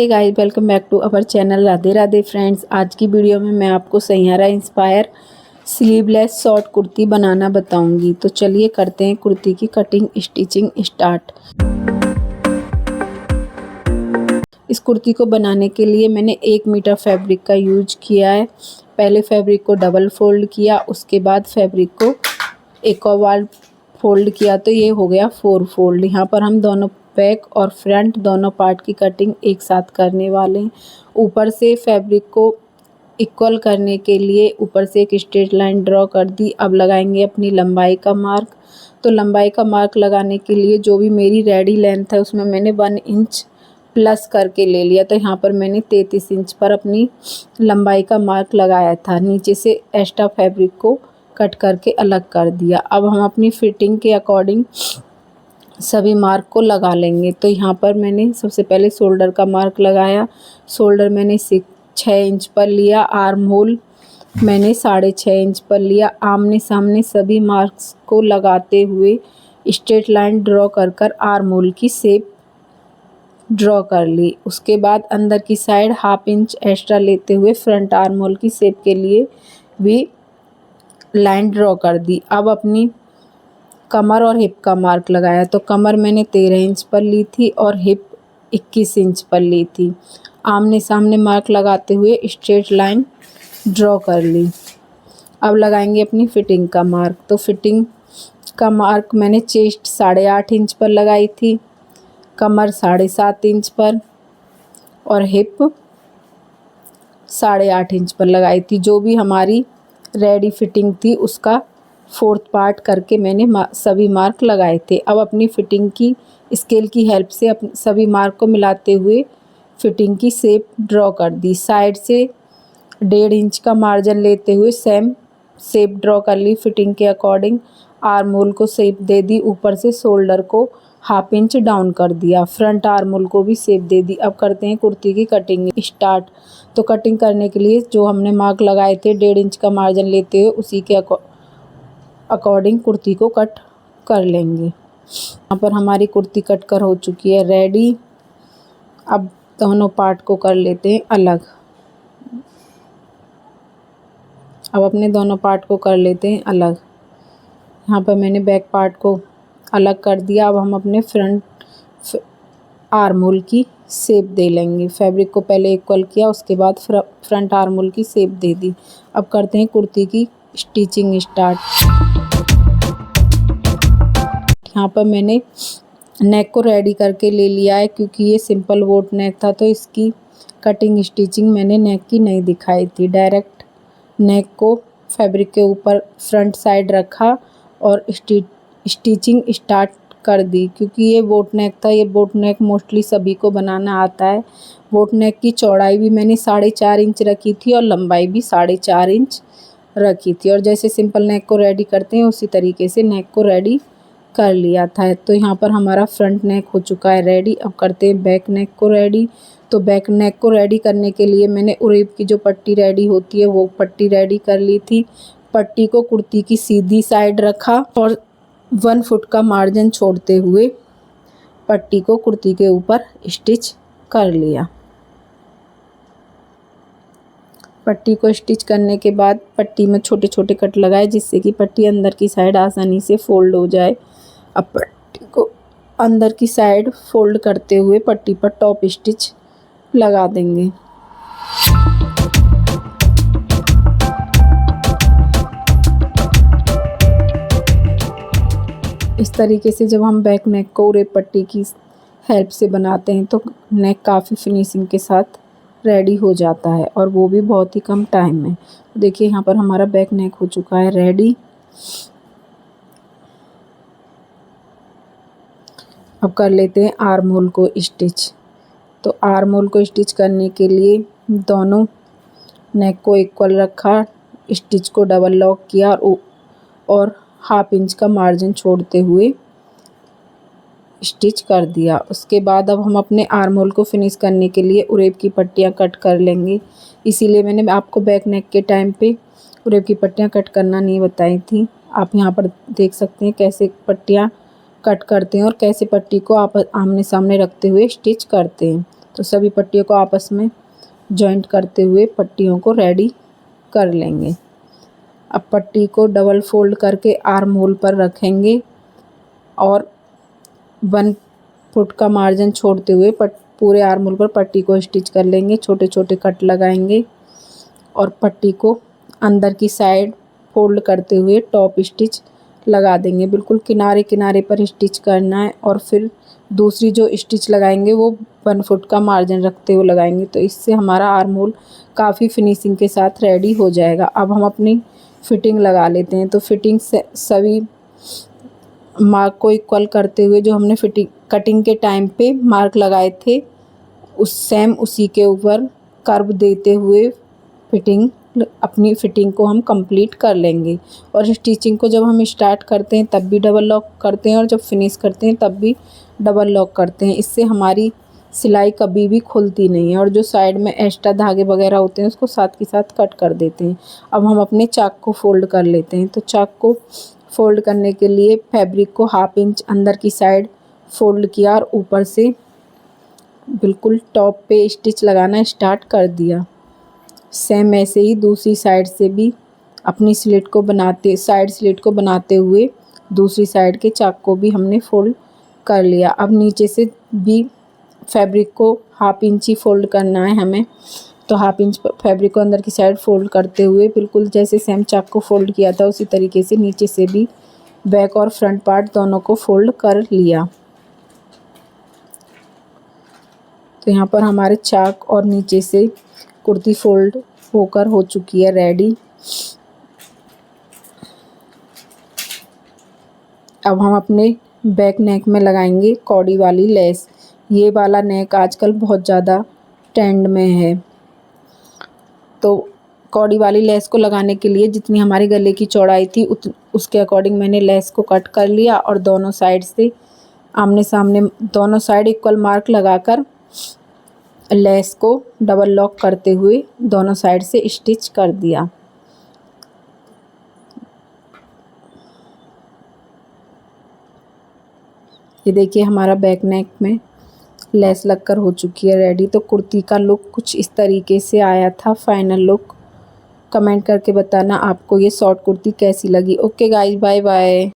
Hey guys, welcome back to our channel. Radhe Radhe friends. आज की video में मैं आपको Saiyaara inspire sleeveless short kurti बनाना बताऊंगी। तो चलिए करते हैं कुर्ती की कटिंग स्टिचिंग स्टार्ट। इस कुर्ती को बनाने के लिए मैंने 1 मीटर फैब्रिक का यूज किया है। पहले फैब्रिक को डबल फोल्ड किया, उसके बाद फैब्रिक को एक और बार फोल्ड किया, तो ये हो गया 4 फोल्ड। यहाँ पर हम दोनों बैक और फ्रंट दोनों पार्ट की कटिंग एक साथ करने वाले हैं। ऊपर से फैब्रिक को इक्वल करने के लिए ऊपर से एक स्ट्रेट लाइन ड्रॉ कर दी। अब लगाएंगे अपनी लंबाई का मार्क। तो लंबाई का मार्क लगाने के लिए जो भी मेरी रेडी लेंथ है उसमें मैंने 1 इंच प्लस करके ले लिया। तो यहाँ पर मैंने 33 इंच पर अपनी लंबाई का मार्क लगाया था। नीचे से एक्स्ट्रा फैब्रिक को कट करके अलग कर दिया। अब हम अपनी फिटिंग के अकॉर्डिंग सभी मार्क को लगा लेंगे। तो यहाँ पर मैंने सबसे पहले शोल्डर का मार्क लगाया। शोल्डर मैंने 6 इंच पर लिया। आर्म होल मैंने 6.5 इंच पर लिया। आमने सामने सभी मार्क्स को लगाते हुए स्ट्रेट लाइन ड्रॉ कर कर आर्म होल की शेप ड्रॉ कर ली। उसके बाद अंदर की साइड 1/2 इंच एक्स्ट्रा लेते हुए फ्रंट आर्म होल की शेप के लिए भी लाइन ड्रॉ कर दी। अब अपनी कमर और हिप का मार्क लगाया। तो कमर मैंने 13 इंच पर ली थी और हिप 21 इंच पर ली थी। आमने सामने मार्क लगाते हुए स्ट्रेट लाइन ड्रॉ कर ली। अब लगाएंगे अपनी फिटिंग का मार्क। तो फिटिंग का मार्क मैंने चेस्ट 8.5 इंच पर लगाई थी, कमर 7.5 इंच पर और हिप 8.5 इंच पर लगाई थी। जो भी हमारी रेडी फिटिंग थी उसका 4th पार्ट करके मैंने सभी मार्क लगाए थे। अब अपनी फिटिंग की स्केल की हेल्प से सभी मार्क को मिलाते हुए फिटिंग की शेप ड्रॉ कर दी। साइड से 1.5 इंच का मार्जिन लेते हुए सेम शेप ड्रॉ कर ली फिटिंग के अकॉर्डिंग। आर्म होल को शेप दे दी। ऊपर से शोल्डर को 1/2 इंच डाउन कर दिया। फ्रंट आर्म होल को भी शेप दे दी। अब करते हैं कुर्ती की कटिंग स्टार्ट। तो कटिंग करने के लिए जो हमने मार्क लगाए थे 1.5 इंच का मार्जिन लेते हुए उसी के अकॉर्डिंग कुर्ती को कट कर लेंगे। यहाँ पर हमारी कुर्ती कट कर हो चुकी है रेडी। अब दोनों पार्ट को कर लेते हैं अलग। अब अपने दोनों पार्ट को कर लेते हैं अलग। यहाँ पर मैंने बैक पार्ट को अलग कर दिया। अब हम अपने फ्रंट आर्म होल की शेप दे लेंगे। फैब्रिक को पहले इक्वल किया, उसके बाद फ्रंट आर्म होल की शेप दे दी। अब करते हैं कुर्ती की स्टिचिंग स्टार्ट। यहाँ पर मैंने नेक को रेडी करके ले लिया है। क्योंकि ये सिंपल बोट नेक था तो इसकी कटिंग स्टिचिंग मैंने नेक की नहीं दिखाई थी। डायरेक्ट नेक को फैब्रिक के ऊपर फ्रंट साइड रखा और स्टिचिंग स्टार्ट कर दी। क्योंकि ये बोट नेक था, ये बोट नेक मोस्टली सभी को बनाना आता है। बोट नेक की चौड़ाई भी मैंने 4.5 इंच रखी थी और लंबाई भी 4.5 इंच रखी थी। और जैसे सिंपल नेक को रेडी करते हैं उसी तरीके से नेक को रेडी कर लिया था। तो यहाँ पर हमारा फ्रंट नेक हो चुका है रेडी। अब करते हैं बैक नेक को रेडी। तो बैक नेक को रेडी करने के लिए मैंने उरेब की जो पट्टी रेडी होती है वो पट्टी रेडी कर ली थी। पट्टी को कुर्ती की सीधी साइड रखा और 1 फुट का मार्जिन छोड़ते हुए पट्टी को कुर्ती के ऊपर स्टिच कर लिया। पट्टी को स्टिच करने के बाद पट्टी में छोटे छोटे कट लगाए जिससे कि पट्टी अंदर की साइड आसानी से फोल्ड हो जाए। अब पट्टी को अंदर की साइड फोल्ड करते हुए पट्टी पर टॉप स्टिच लगा देंगे। इस तरीके से जब हम बैक नेक को उरेब पट्टी की हेल्प से बनाते हैं तो नेक काफ़ी फिनिशिंग के साथ रेडी हो जाता है और वो भी बहुत ही कम टाइम में। देखिए यहाँ पर हमारा बैक नेक हो चुका है रेडी। अब कर लेते हैं आर्म होल को स्टिच। तो आर्म होल को स्टिच करने के लिए दोनों नेक को इक्वल रखा, स्टिच को डबल लॉक किया और 1/2 इंच का मार्जिन छोड़ते हुए स्टिच कर दिया। उसके बाद अब हम अपने आर्म होल को फिनिश करने के लिए उरेब की पट्टियाँ कट कर लेंगे। इसीलिए मैंने आपको बैक नेक के टाइम पे उरेब की पट्टियाँ कट करना नहीं बताई थी। आप यहाँ पर देख सकते हैं कैसे पट्टियाँ कट करते हैं और कैसे पट्टी को आप आमने सामने रखते हुए स्टिच करते हैं। तो सभी पट्टियों को आपस में जॉइंट करते हुए पट्टियों को रेडी कर लेंगे। अब पट्टी को डबल फोल्ड करके आर्म होल पर रखेंगे और 1 फुट का मार्जिन छोड़ते हुए पूरे आर्म होल पर पट्टी को स्टिच कर लेंगे। छोटे छोटे कट लगाएंगे और पट्टी को अंदर की साइड फोल्ड करते हुए टॉप स्टिच लगा देंगे। बिल्कुल किनारे किनारे पर स्टिच करना है और फिर दूसरी जो स्टिच लगाएंगे वो 1 फुट का मार्जिन रखते हुए लगाएंगे। तो इससे हमारा आर्म होल काफ़ी फिनिशिंग के साथ रेडी हो जाएगा। अब हम अपनी फिटिंग लगा लेते हैं। तो फिटिंग से सभी मार्क को इक्वल करते हुए जो हमने कटिंग के टाइम पे मार्क लगाए थे उसी के ऊपर कर्व देते हुए अपनी फिटिंग को हम कंप्लीट कर लेंगे। और स्टिचिंग को जब हम स्टार्ट करते हैं तब भी डबल लॉक करते हैं और जब फिनिश करते हैं तब भी डबल लॉक करते हैं। इससे हमारी सिलाई कभी भी खुलती नहीं है और जो साइड में एक्स्ट्रा धागे वगैरह होते हैं उसको साथ के साथ कट कर देते हैं। अब हम अपने चाक को फोल्ड कर लेते हैं। तो चाक को फोल्ड करने के लिए फैब्रिक को 1/2 इंच अंदर की साइड फोल्ड किया और ऊपर से बिल्कुल टॉप पे स्टिच लगाना स्टार्ट कर दिया। सेम ऐसे ही दूसरी साइड से भी अपनी साइड स्लिट को बनाते हुए दूसरी साइड के चाक को भी हमने फोल्ड कर लिया। अब नीचे से भी फैब्रिक को 1/2 इंच ही फोल्ड करना है हमें। तो 1/2 इंच फैब्रिक को अंदर की साइड फोल्ड करते हुए बिल्कुल जैसे सेम चाक को फोल्ड किया था उसी तरीके से नीचे से भी बैक और फ्रंट पार्ट दोनों को फोल्ड कर लिया। तो यहाँ पर हमारे चाक और नीचे से कुर्ती फोल्ड होकर हो चुकी है रेडी। अब हम अपने बैक नेक में लगाएंगे कौड़ी वाली लेस। ये वाला नेक आजकल बहुत ज़्यादा ट्रेंड में है। तो कौड़ी वाली लेस को लगाने के लिए जितनी हमारे गले की चौड़ाई थी उसके अकॉर्डिंग मैंने लेस को कट कर लिया और दोनों साइड से आमने सामने दोनों साइड इक्वल मार्क लगाकर लेस को डबल लॉक करते हुए दोनों साइड से स्टिच कर दिया। ये देखिए हमारा बैक नेक में लेस लगकर हो चुकी है रेडी। तो कुर्ती का लुक कुछ इस तरीके से आया था फाइनल लुक। कमेंट करके बताना आपको ये शॉर्ट कुर्ती कैसी लगी। Okay guys, bye bye.